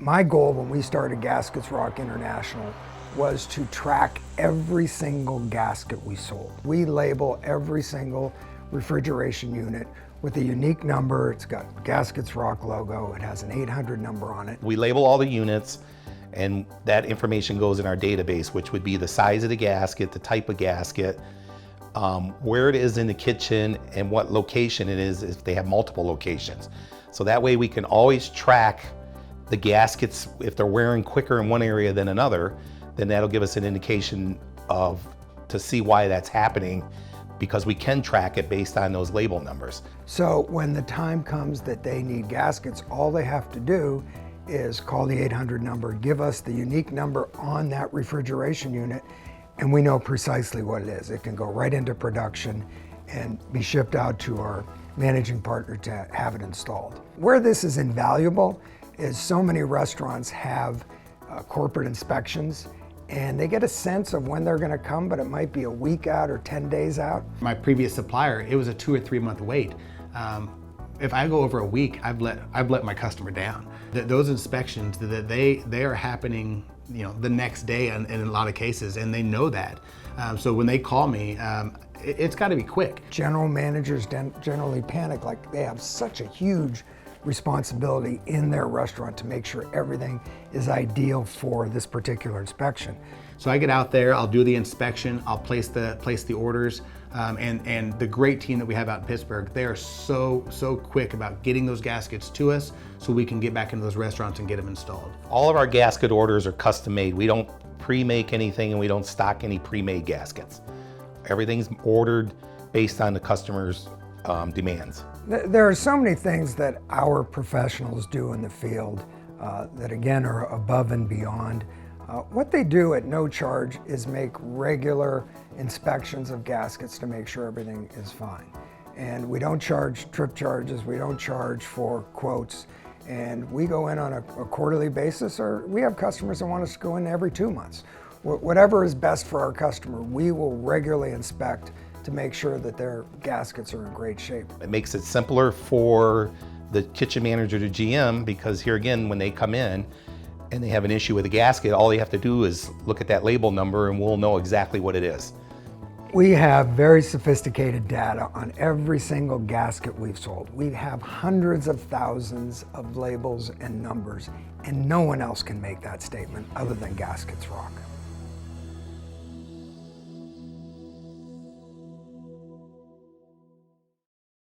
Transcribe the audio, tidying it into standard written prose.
My goal when we started Gaskets Rock International was to track every single gasket we sold. We label every single refrigeration unit with a unique number. It's got Gaskets Rock logo. It has an 800 number on it. We label all the units, and that information goes in our database, which would be the size of the gasket, the type of gasket, where it is in the kitchen, and what location it is if they have multiple locations. So that way we can always track the gaskets. If they're wearing quicker in one area than another, then that'll give us an indication to see why that's happening, because we can track it based on those label numbers. So when the time comes that they need gaskets, all they have to do is call the 800 number, give us the unique number on that refrigeration unit, and we know precisely what it is. It can go right into production and be shipped out to our managing partner to have it installed. Where this is invaluable is so many restaurants have corporate inspections, and they get a sense of when they're going to come, but it might be a week out or 10 days out. My previous supplier, it was a 2 or 3 month wait. If I go over a week, I've let my customer down. Those inspections, they are happening, the next day in a lot of cases, and they know that. So when they call me, it's got to be quick. General managers generally panic, like they have such a huge responsibility in their restaurant to make sure everything is ideal for this particular inspection. So I get out there, I'll do the inspection, I'll place the orders, and the great team that we have out in Pittsburgh, they are so quick about getting those gaskets to us so we can get back into those restaurants and get them installed. All of our gasket orders are custom made. We don't pre-make anything, and we don't stock any pre-made gaskets. Everything's ordered based on the customer's demands. There are so many things that our professionals do in the field that again are above and beyond. What they do at no charge is make regular inspections of gaskets to make sure everything is fine. And we don't charge trip charges, we don't charge for quotes, and we go in on a quarterly basis, or we have customers that want us to go in every 2 months. Whatever is best for our customer, we will regularly inspect to make sure that their gaskets are in great shape. It makes it simpler for the kitchen manager to GM, because here again, when they come in and they have an issue with a gasket, all they have to do is look at that label number and we'll know exactly what it is. We have very sophisticated data on every single gasket we've sold. We have hundreds of thousands of labels and numbers, and no one else can make that statement other than Gaskets Rock.